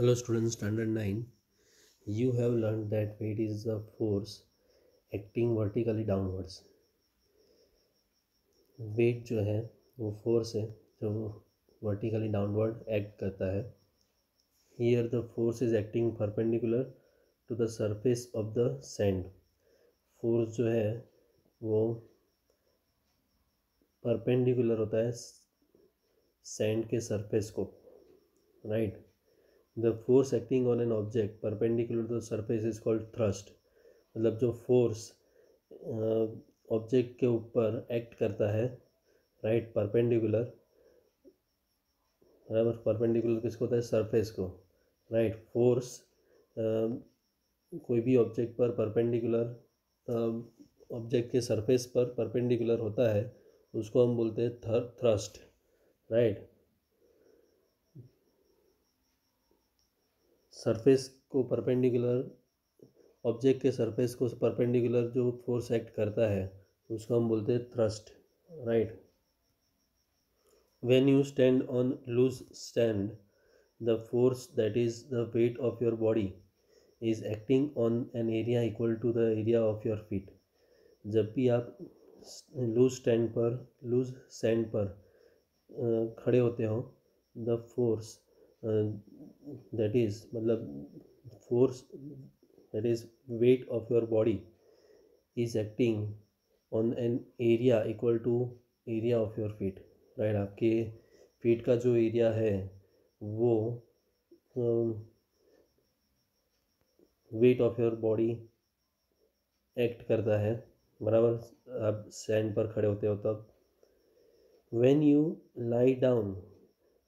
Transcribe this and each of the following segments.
Hello students, standard 9. You have learned that weight is the force acting vertically downwards. Weight जो है वो force है जो vertically downward act करता है. Here the force is acting perpendicular to the surface of the sand. Force जो है वो perpendicular होता है sand के surface को, right? The force acting on an object perpendicular to the surface is called thrust. मतलब जो फोर्स ऑब्जेक्ट के ऊपर एक्ट करता है, राइट, परपेंडिकुलर, बराबर. परपेंडिकुलर किसको होता है? सरफेस को, राइट. फोर्स कोई भी ऑब्जेक्ट पर परपेंडिकुलर ऑब्जेक्ट के सरफेस पर परपेंडिकुलर होता है उसको हम बोलते हैं थ्रस्ट, राइट. सरफेस को परपेंडिकुलर, ऑब्जेक्ट के सरफेस को परपेंडिकुलर जो फोर्स एक्ट करता है उसको हम बोलते हैं thrust, right. When you stand on loose sand, the force, that is the weight of your body, is acting on an area equal to the area of your feet. जब भी आप loose sand पर खड़े होते हो, the force that is मतलब force that is weight of your body is acting on an area equal to area of your feet, right. आपके feet का जो एरिया है वो weight of your body act करता है, बराबर. आप सैंड पर खड़े होते हो तब. व्हेन यू लाई डाउन,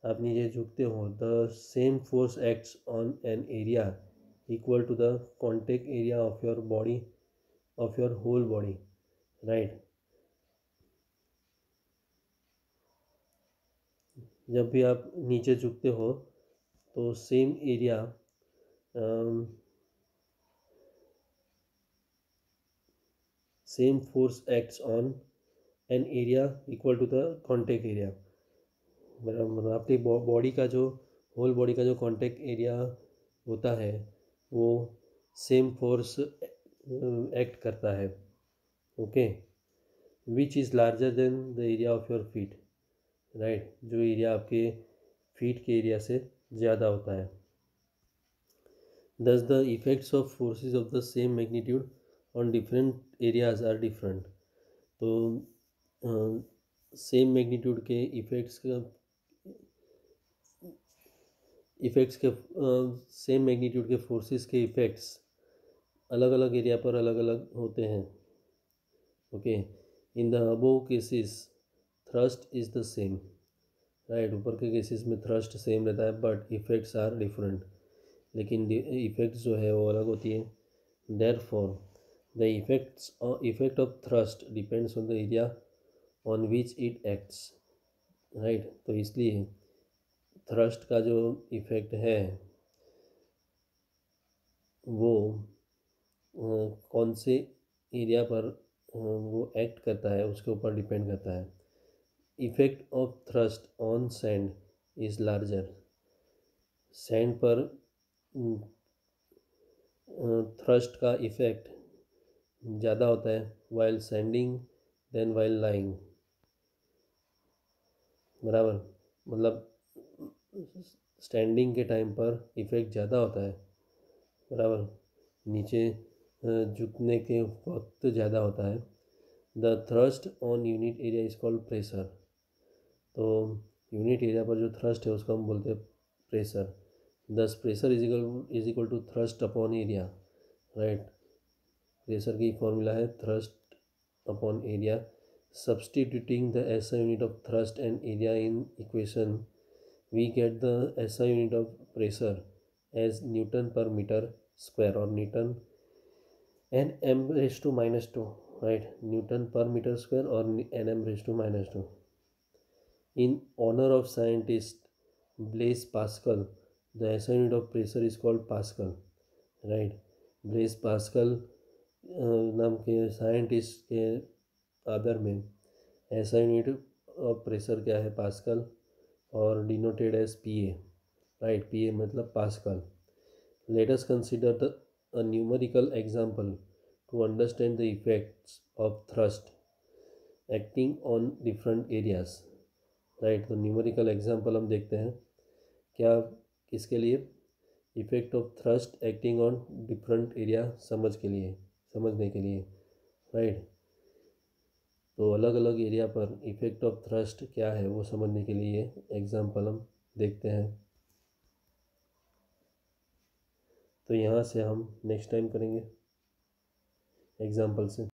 आप नीचे झुकते हो, the same force acts on an area equal to the contact area of your body, of your whole body, right. जब भी आप नीचे झुकते हो तो same area same force acts on an area equal to the contact area. मतलब आपकी body का जो होल बॉडी का जो कॉन्टेक्ट एरिया होता है वो सेम फोर्स एक्ट करता है, okay. Which is larger than the area of your feet, right. जो एरिया आपके फीट के एरिया से ज़्यादा होता है. Thus the effects of forces of the same magnitude on different areas are different. तो सेम मैग्नीट्यूड के इफ़ेक्ट्स के सेम मैग्नीट्यूड के फोर्सेस के इफ़ेक्ट्स अलग अलग एरिया पर अलग अलग होते हैं, okay. In the above cases thrust is the same, right. ऊपर के केसेस में थ्रस्ट सेम रहता है बट इफ़ेक्ट्स आर डिफरेंट, लेकिन इफ़ेक्ट्स जो है वो अलग होती है. Therefore the effect of thrust depends on the area on which it acts, right. तो इसलिए थ्रस्ट का जो इफ़ेक्ट है वो कौन से एरिया पर वो एक्ट करता है उसके ऊपर डिपेंड करता है. Effect of thrust on sand is larger. Sand पर थ्रस्ट का इफ़ेक्ट ज़्यादा होता है while standing then while lying, बराबर. मतलब स्टैंडिंग के टाइम पर इफ़ेक्ट ज़्यादा होता है, बराबर. नीचे झुकने के वक्त ज़्यादा होता है. The thrust on unit area is called pressure. तो यूनिट एरिया पर जो थ्रस्ट है उसको हम बोलते हैं pressure. Thus pressure is equal to thrust upon area, right. Pressure की फॉर्मूला है thrust upon area. Substituting the SI unit of thrust and area in equation, we get the SI unit of pressure as Newton per meter square or Newton and m raised to minus 2, right. Newton per meter square or nm raised to minus 2. In honor of scientist Blaise Pascal, the SI unit of pressure is called Pascal, right. Blaise Pascal नाम के scientist के आदर में ऐसा unit of pressure क्या है? Pascal, और denoted as P A, right, P A मतलब pascal. Let us consider a numerical example to understand the effects of thrust acting on different areas, right. तो न्यूमेरिकल एग्जांपल हम देखते हैं क्या, किसके लिए, effect of thrust acting on different area समझने के लिए, राइट। तो अलग अलग एरिया पर इफेक्ट ऑफ थ्रस्ट क्या है वो समझने के लिए एग्जांपल हम देखते हैं। तो यहाँ से हम नेक्स्ट टाइम करेंगे एग्जांपल से।